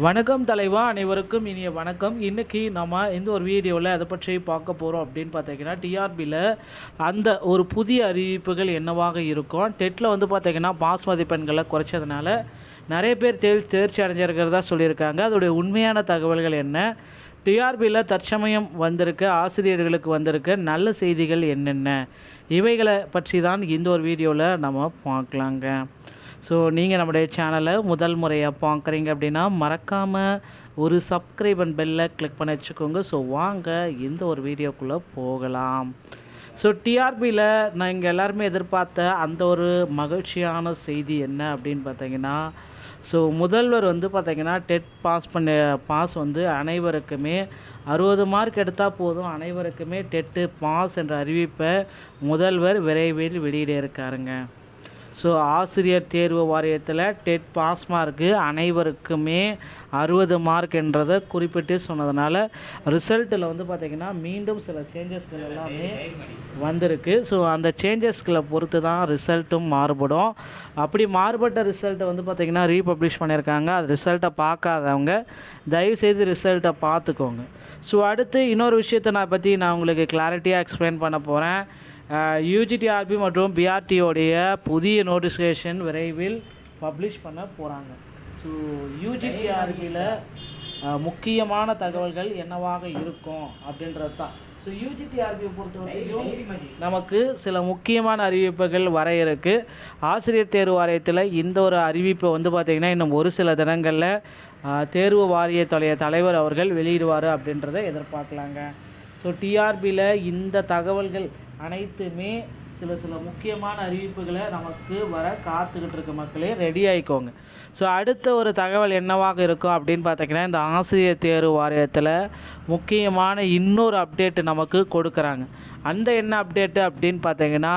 வணக்கம் தலைவா, அனைவருக்கும் இனிய வணக்கம். இன்றைக்கி நம்ம இந்த ஒரு வீடியோவில் அதை பற்றி பார்க்க போகிறோம் அப்படின்னு பார்த்தீங்கன்னா, டிஆர்பியில் அந்த ஒரு புதிய அறிவிப்புகள் என்னவாக இருக்கும். டெட்டில் பார்த்தீங்கன்னா பாஸ் மதிப்பெண்களை குறைச்சதுனால நிறைய பேர் தேர்ச்சி அடைஞ்சிருக்கிறதா சொல்லியிருக்காங்க. அதோடைய உண்மையான தகவல்கள் என்ன, டிஆர்பியில் தற்சமயம் வந்திருக்க ஆசிரியர்களுக்கு வந்திருக்க நல்ல செய்திகள் என்னென்ன, இவைகளை பற்றி தான் இந்த ஒரு வீடியோவில் நம்ம பார்க்கலாங்க. ஸோ நீங்கள் நம்முடைய சேனலை முதல் முறையாக பார்க்குறீங்க அப்படின்னா மறக்காமல் ஒரு சப்ஸ்கிரைப் அண்ட் பெல்லை கிளிக் பண்ணி வச்சுக்கோங்க. ஸோ வாங்க இந்த ஒரு வீடியோக்குள்ளே போகலாம். ஸோ டிஆர்பியில் நான் இங்கே எல்லாருமே எதிர்பார்த்த அந்த ஒரு மகிழ்ச்சியான செய்தி என்ன அப்படின்னு பார்த்தீங்கன்னா, ஸோ முதல்வர் பார்த்தீங்கன்னா டெட் பாஸ் அனைவருக்குமே 60 மார்க் எடுத்தால் போதும், அனைவருக்குமே டெட்டு பாஸ் என்ற அறிவிப்பை முதல்வர் விரைவில் வெளியிட இருக்காருங்க. ஸோ ஆசிரியர் தேர்வு வாரியத்தில் டெட் பாஸ் மார்க்கு அனைவருக்குமே 60 மார்க் என்றதை குறிப்பிட்டு சொன்னதுனால ரிசல்ட்டில் பார்த்திங்கன்னா மீண்டும் சில சேஞ்சஸ்கள் எல்லாமே வந்திருக்கு. ஸோ அந்த சேஞ்சஸ்களை பொறுத்து தான் ரிசல்ட்டும் மாறுபடும். அப்படி மாறுபட்ட ரிசல்ட்டை பார்த்திங்கன்னா ரீபப்ளிஷ் பண்ணியிருக்காங்க. அது ரிசல்ட்டை பார்க்காதவங்க தயவுசெய்து ரிசல்ட்டை பார்த்துக்கோங்க. ஸோ அடுத்து இன்னொரு விஷயத்தை நான் உங்களுக்கு கிளாரிட்டியாக எக்ஸ்பிளைன் பண்ண போகிறேன். யூஜிடிஆர்பி மற்றும் பிஆர்டியோடைய புதிய நோட்டிஃபிகேஷன் விரைவில் பப்ளிஷ் பண்ண போகிறாங்க. ஸோ யூஜிடிஆர்பியில் முக்கியமான தகவல்கள் என்னவாக இருக்கும் அப்படின்றது தான். ஸோ யூஜிடிஆர்பியை பொறுத்தவரைக்கும் நமக்கு சில முக்கியமான அறிவிப்புகள் வர இருக்குது. ஆசிரியர் தேர்வு வாரியத்தில் இந்த ஒரு அறிவிப்பை பார்த்திங்கன்னா இன்னும் ஒரு சில தினங்களில் தேர்வு வாரியத்துடைய தலைவர் அவர்கள் வெளியிடுவார் அப்படின்றத எதிர்பார்க்கலாங்க. ஸோ டிஆர்பியில் இந்த தகவல்கள் அனைத்துமே சில முக்கியமான அறிவிப்புகளை நமக்கு வர காத்துக்கிட்டு இருக்க மக்களே, ரெடி ஆகிக்கோங்க. ஸோ அடுத்த ஒரு தகவல் என்னவாக இருக்கும் அப்படின்னு பார்த்தீங்கன்னா, இந்த ஆசிரியர் தேர்வு வாரியத்தில் முக்கியமான இன்னொரு அப்டேட்டு நமக்கு கொடுக்குறாங்க. அந்த என்ன அப்டேட்டு அப்படின்னு பார்த்தீங்கன்னா,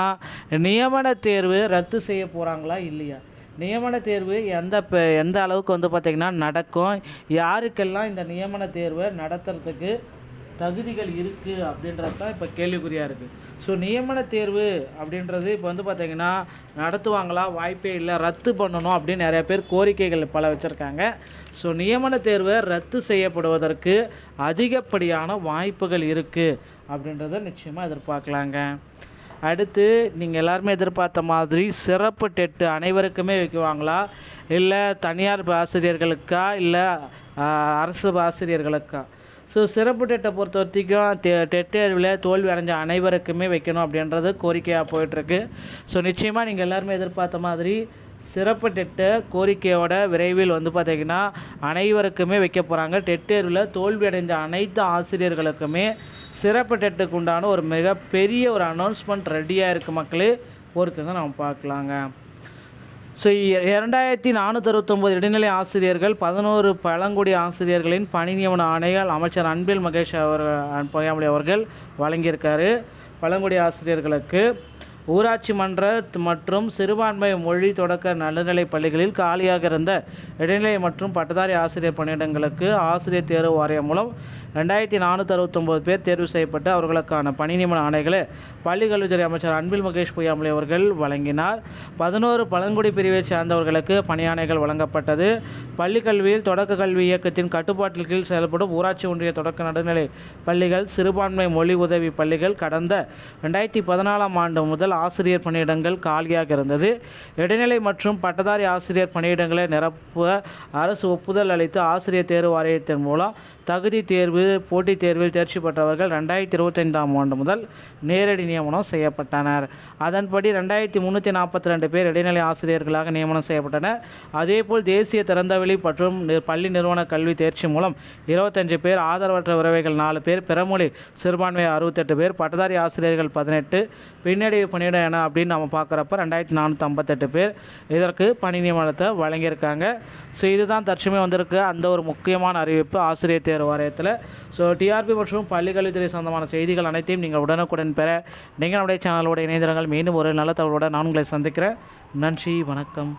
நியமன தேர்வு ரத்து செய்ய போகிறாங்களா இல்லையா, நியமன தேர்வு எந்த அளவுக்கு பார்த்திங்கன்னா நடக்கும், யாருக்கெல்லாம் இந்த நியமன தேர்வை நடத்துறதுக்கு தகுதிகள் இருக்குது அப்படின்றது தான் இப்போ கேள்விக்குறியாக இருக்குது. ஸோ நியமன தேர்வு அப்படின்றது இப்போ பார்த்திங்கன்னா நடத்துவாங்களா, வாய்ப்பே இல்லை, ரத்து பண்ணணும் அப்படின்னு நிறைய பேர் கோரிக்கைகள் பல வச்சுருக்காங்க. ஸோ நியமன தேர்வை ரத்து செய்யப்படுவதற்கு அதிகப்படியான வாய்ப்புகள் இருக்குது அப்படின்றத நிச்சயமாக எதிர்பார்க்கலாங்க. அடுத்து நீங்கள் எல்லாருமே எதிர்பார்த்த மாதிரி சிறப்பு டெட்டு அனைவருக்குமே வைக்குவாங்களா, இல்லை தனியார் ஆசிரியர்களுக்கா, இல்லை அரசு ஆசிரியர்களுக்கா. ஸோ சிறப்பு டெட்டை பொறுத்த வரைக்கும் டெட் தேர்வில் தோல்வி அடைஞ்ச அனைவருக்குமே வைக்கணும் அப்படின்றது கோரிக்கையாக போயிட்டுருக்கு. ஸோ நிச்சயமாக நீங்கள் எல்லாருமே எதிர்பார்த்த மாதிரி சிறப்பு டெட்டை கோரிக்கையோட விரைவில் பார்த்திங்கன்னா அனைவருக்குமே வைக்க போகிறாங்க. டெட் தேர்வில் தோல்வி அடைந்த அனைத்து ஆசிரியர்களுக்குமே சிறப்பு டெட்டுக்கு உண்டான ஒரு மிகப்பெரிய ஒரு அனௌன்ஸ்மெண்ட் ரெடியாக இருக்குது மக்களே, பொறுத்து தான் நம்ம பார்க்கலாங்க. ஸோ 2469 இடைநிலை ஆசிரியர்கள், 11 பழங்குடி ஆசிரியர்களின் பணி நியமன ஆணைகள் அமைச்சர் அன்பில் மகேஷ் அவர்கள் வழங்கியிருக்காரு. பழங்குடி ஆசிரியர்களுக்கு ஊராட்சி மன்ற மற்றும் சிறுபான்மை மொழி தொடக்க நடுநிலை பள்ளிகளில் காலியாக இருந்த இடைநிலை மற்றும் பட்டதாரி ஆசிரியர் பணியிடங்களுக்கு ஆசிரியர் தேர்வு வாரியம் மூலம் 2469 பேர் தேர்வு செய்யப்பட்டு அவர்களுக்கான பணி நியமன ஆணைகளை பள்ளிக்கல்வித்துறை அமைச்சர் அன்பில் மகேஷ் பொய்யாமொழி அவர்கள் வழங்கினார். 11 பழங்குடி பிரிவை சேர்ந்தவர்களுக்கு பணியாணைகள் வழங்கப்பட்டது. பள்ளிக்கல்வியில் தொடக்க கல்வி இயக்கத்தின் கட்டுப்பாட்டில் கீழ் செயல்படும் ஊராட்சி ஒன்றிய தொடக்க நடுநிலை பள்ளிகள், சிறுபான்மை மொழி உதவி பள்ளிகள் கடந்த 2014ஆம் ஆண்டு முதல் ஆசிரியர் பணியிடங்கள் காலியாக இருந்தது. இடைநிலை மற்றும் பட்டதாரி ஆசிரியர் பணியிடங்களை நிரப்ப அரசு ஒப்புதல் அளித்து ஆசிரியர் தேர்வு வாரியத்தின் மூலம் தகுதி தேர்வு போட்டித் தேர்வில் தேர்ச்சி பெற்றவர்கள் 2025ஆம் ஆண்டு முதல் நேரடி நியமனம் செய்யப்பட்டனர். அதன்படி 2342 பேர் இடைநிலை ஆசிரியர்களாக நியமனம் செய்யப்பட்டனர். அதேபோல் தேசிய திறந்தவெளி மற்றும் பள்ளி நிறுவன கல்வி தேர்ச்சி மூலம் 25 பேர், ஆதரவற்ற உறவைகள் 4 பேர், பிறமொழி சிறுபான்மை 68 பேர், பட்டதாரி ஆசிரியர்கள் 18, பின்னடைவு பணியிடம் என அப்படின்னு நம்ம பார்க்குறப்ப 2458 பேர் இதற்கு பணி நியமனத்தை வழங்கியிருக்காங்க. ஸோ இதுதான் தற்சமயம் வந்திருக்கு அந்த ஒரு முக்கியமான அறிவிப்பு ஆசிரியர் தேர்வு வாரியத்தில். ஸோ டிஆர்பி மற்றும் பள்ளிக்கல்வித்துறை சொந்தமான செய்திகள் அனைத்தையும் நீங்கள் உடனுக்குடன் பெற நீங்கள் நம்முடைய சேனலோட இணையதளங்கள் மீண்டும் ஒரு நல்ல தகவலோடு நான் உங்களை சந்திக்கிறேன். நன்றி, வணக்கம்.